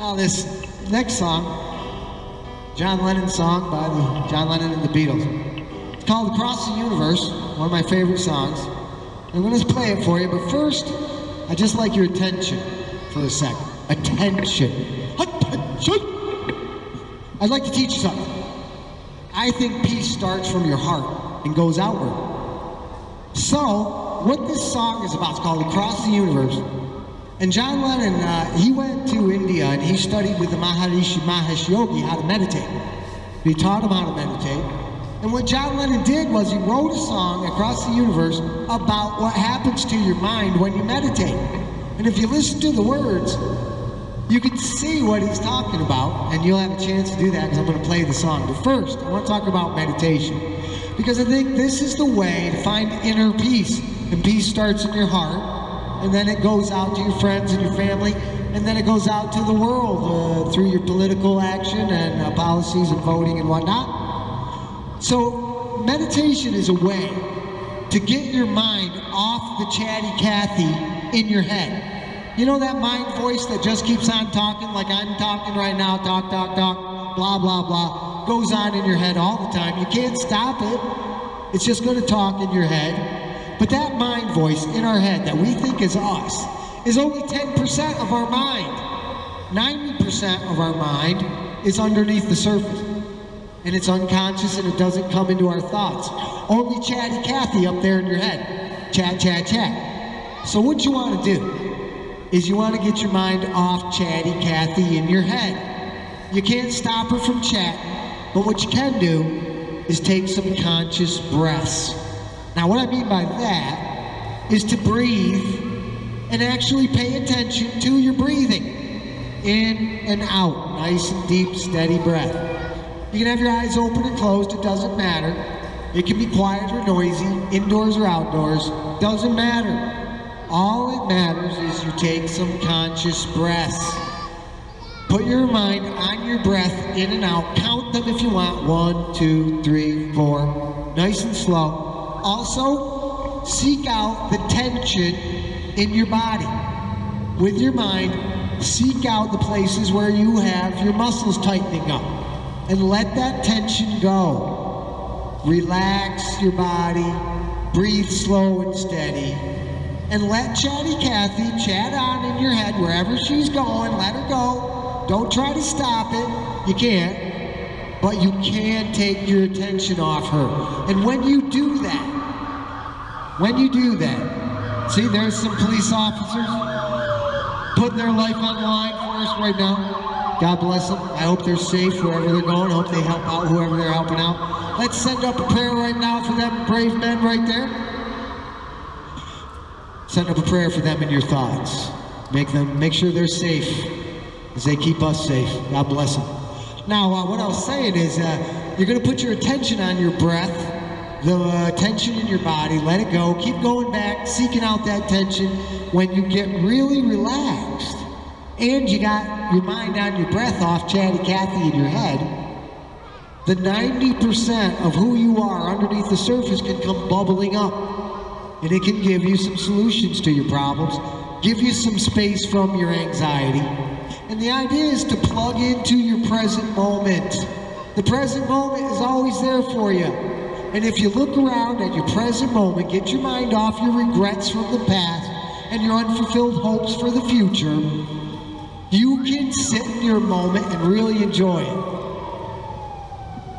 Now this next song, John Lennon song by John Lennon and the Beatles. It's called Across the Universe, one of my favorite songs. I'm going to play it for you, but first, I'd just like your attention for a second. Attention. Attention! I'd like to teach you something. I think peace starts from your heart and goes outward. So, what this song is about is called Across the Universe. And John Lennon, he went to India and he studied with the Maharishi Mahesh Yogi how to meditate. He taught him how to meditate. And what John Lennon did was he wrote a song, Across the Universe, about what happens to your mind when you meditate. And if you listen to the words, you can see what he's talking about, and you'll have a chance to do that because I'm going to play the song. But first, I want to talk about meditation, because I think this is the way to find inner peace. And peace starts in your heart, and then it goes out to your friends and your family, and then it goes out to the world through your political action and policies and voting and whatnot. So meditation is a way to get your mind off the chatty Cathy in your head. You know that mind voice that just keeps on talking like I'm talking right now, talk, talk, talk, blah, blah, blah, goes on in your head all the time. You can't stop it. It's just going to talk in your head. But that mind voice in our head that we think is us is only 10% of our mind. 90% of our mind is underneath the surface. And it's unconscious and it doesn't come into our thoughts. Only chatty Cathy up there in your head. Chat, chat, chat. So what you want to do is you want to get your mind off chatty Cathy in your head. You can't stop her from chatting, but what you can do is take some conscious breaths. Now what I mean by that is to breathe and actually pay attention to your breathing. In and out, nice and deep, steady breath. You can have your eyes open or closed, it doesn't matter. It can be quiet or noisy, indoors or outdoors, doesn't matter. All it matters is you take some conscious breaths. Put your mind on your breath, in and out. Count them if you want. 1, 2, 3, 4. Nice and slow. Also, seek out the tension in your body. With your mind, seek out the places where you have your muscles tightening up. And let that tension go. Relax your body. Breathe slow and steady. And let chatty Cathy chat on in your head wherever she's going. Let her go. Don't try to stop it. You can't. But you can take your attention off her. And when you do that, see, there's some police officers putting their life on the line for us right now. God bless them. I hope they're safe wherever they're going. I hope they help out whoever they're helping out. Let's send up a prayer right now for them brave men right there. Send up a prayer for them in your thoughts. Make sure they're safe as they keep us safe. God bless them. Now, what I was saying is, you're going to put your attention on your breath, the tension in your body, let it go, keep going back, seeking out that tension. When you get really relaxed, and you got your mind on your breath off chatty Cathy in your head, the 90% of who you are underneath the surface can come bubbling up. And it can give you some solutions to your problems, give you some space from your anxiety. And the idea is to plug into your present moment. The present moment is always there for you. And if you look around at your present moment, get your mind off your regrets from the past and your unfulfilled hopes for the future, you can sit in your moment and really enjoy it.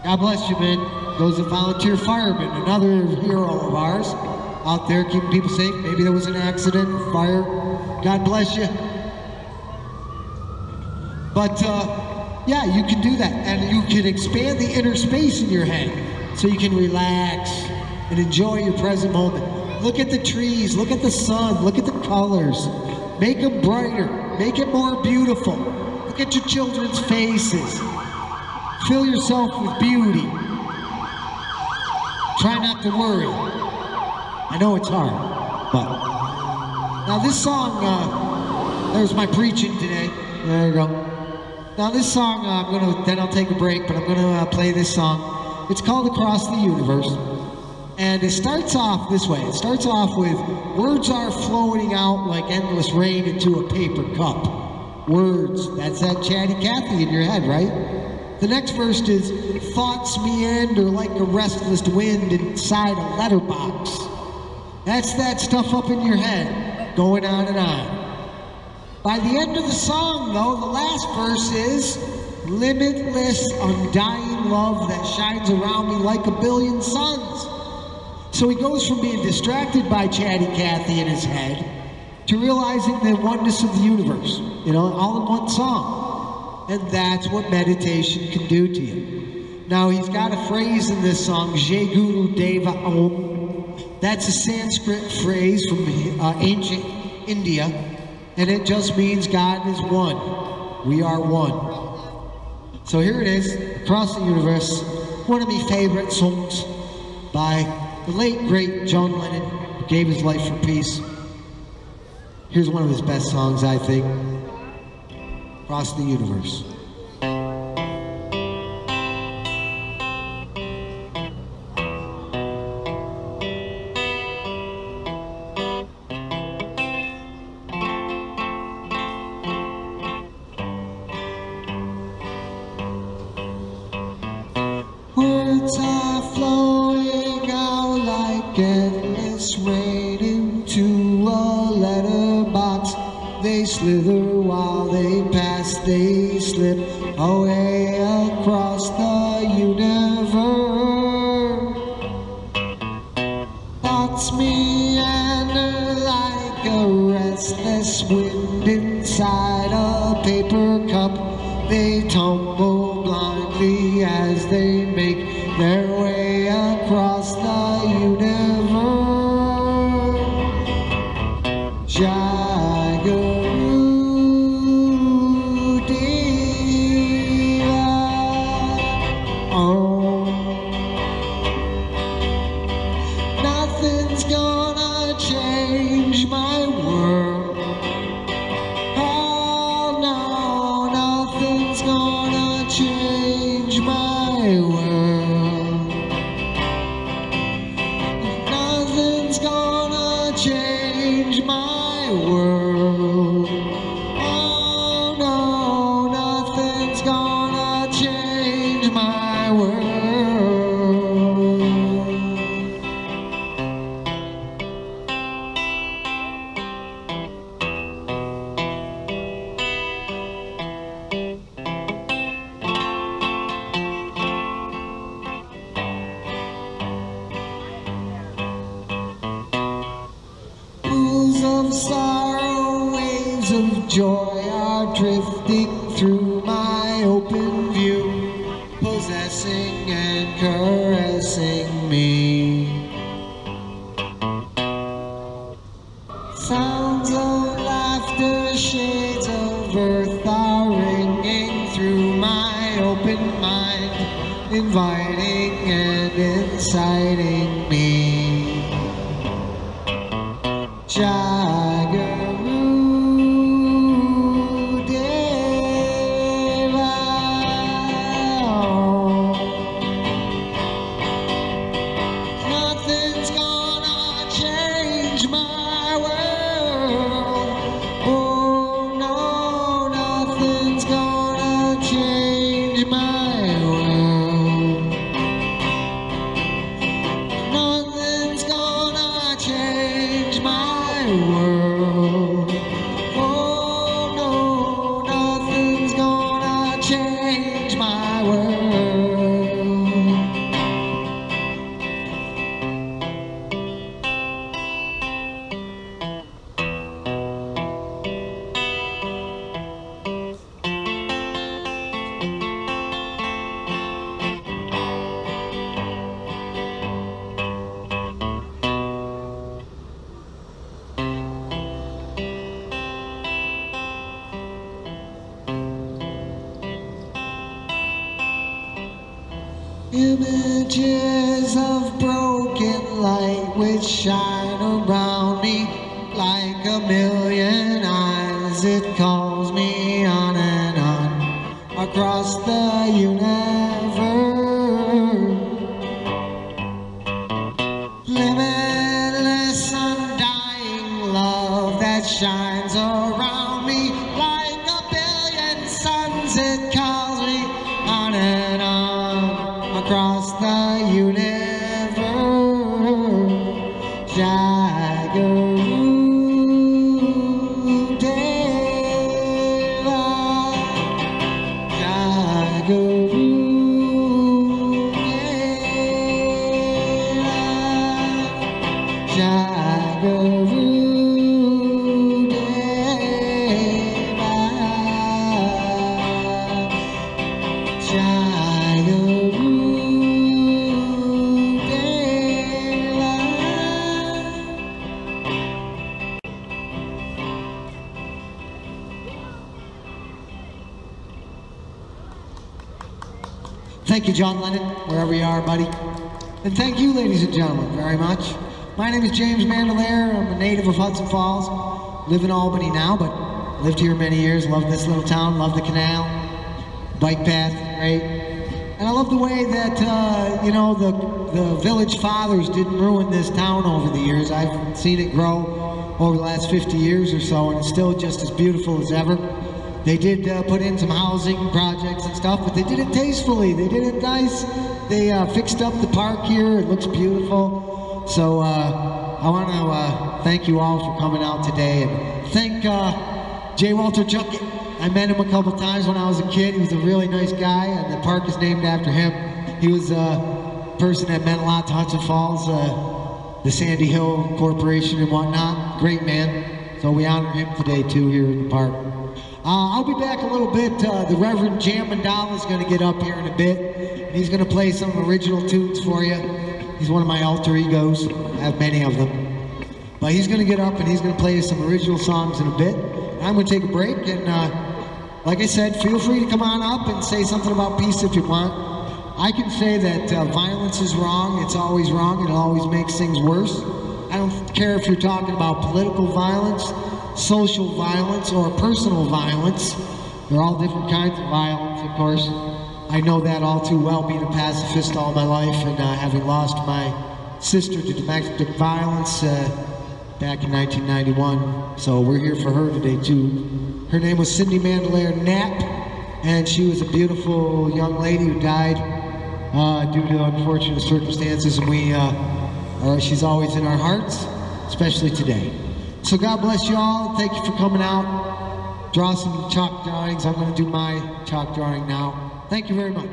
God bless you, man. Those are volunteer firemen, another hero of ours, out there keeping people safe. Maybe there was an accident, fire. God bless you. But yeah, you can do that, and you can expand the inner space in your head so you can relax and enjoy your present moment. Look at the trees, look at the sun, look at the colors. Make them brighter, make it more beautiful. Look at your children's faces. Fill yourself with beauty. Try not to worry. I know it's hard, but. Now this song, there's my preaching today. There you go. Now this song, then I'll take a break, but I'm gonna play this song. It's called Across the Universe. And it starts off this way. It starts off with, words are floating out like endless rain into a paper cup. words. That's that chatty Cathy in your head, right? The next verse is, thoughts meander like a restless wind inside a letterbox. That's that stuff up in your head, going on and on. By the end of the song, though, the last verse is, limitless, undying love that shines around me like a billion suns. So he goes from being distracted by chatty Cathy in his head to realizing the oneness of the universe, you know, all in one song. And that's what meditation can do to you. Now, he's got a phrase in this song, Je Guru Deva Om. That's a Sanskrit phrase from ancient India, and it just means God is one. We are one. So here it is, Across the Universe, one of my favorite songs by the late, great John Lennon, who gave his life for peace. Here's one of his best songs, I think. Across the Universe. Words are flowing out like endless rain into a letterbox. They slither while they pass, they slip away across the universe. Thoughts meander like a restless wind inside a paper cup. They tumble blindly as they make their way across the universe. Nothing's gonna change my world. Oh no, nothing's gonna change my world. Nothing's gonna change my world. Oh no, nothing's gonna change my world. Of sorrow, waves of joy are drifting through my open view, possessing and caressing me. Sounds of laughter, shades of earth are ringing through my open mind, inviting and inciting me. Jagaru Deva. Nothing's gonna change my world. Oh no, nothing's gonna change my world. Nothing's gonna change my world. Oh no, nothing's gonna change my world. Images of broken light which shine around me like a million eyes. It calls me on and on across the universe. Limitless, undying love that shines around me like a billion Jai Guru Deva, Jai Guru Deva, Jai Guru Deva, Jai Guru Deva. Thank you, John Lennon, wherever you are, buddy. And thank you, ladies and gentlemen, very much. My name is James Mandolare. I'm a native of Hudson Falls. Live in Albany now, but lived here many years. Love this little town, love the canal, bike path, great. And I love the way that, you know, the village fathers didn't ruin this town over the years. I've seen it grow over the last 50 years or so, and it's still just as beautiful as ever. They did put in some housing projects and stuff, but they did it tastefully. They did it nice. They fixed up the park here. It looks beautiful. So I want to thank you all for coming out today, and thank J. Walter Juckette. I met him a couple times when I was a kid. He was a really nice guy, and the park is named after him. He was a person that meant a lot to Hudson Falls, the Sandy Hill Corporation and whatnot. Great man. So we honor him today too here in the park. I'll be back a little bit. The Rev Jam Mandala is going to get up here in a bit. And he's going to play some original tunes for you. He's one of my alter egos. I have many of them. But he's going to get up and he's going to play some original songs in a bit. I'm going to take a break, and like I said, feel free to come on up and say something about peace if you want. I can say that violence is wrong. It's always wrong, and it always makes things worse. I don't care if you're talking about political violence, social violence, or personal violence. They're all different kinds of violence, of course. I know that all too well, being a pacifist all my life, and having lost my sister to domestic violence back in 1991. So we're here for her today too. Her name was Cindy Mandolare Knapp, and she was a beautiful young lady who died due to unfortunate circumstances, and she's always in our hearts, especially today. So God bless you all. Thank you for coming out. Draw some chalk drawings. I'm going to do my chalk drawing now. Thank you very much.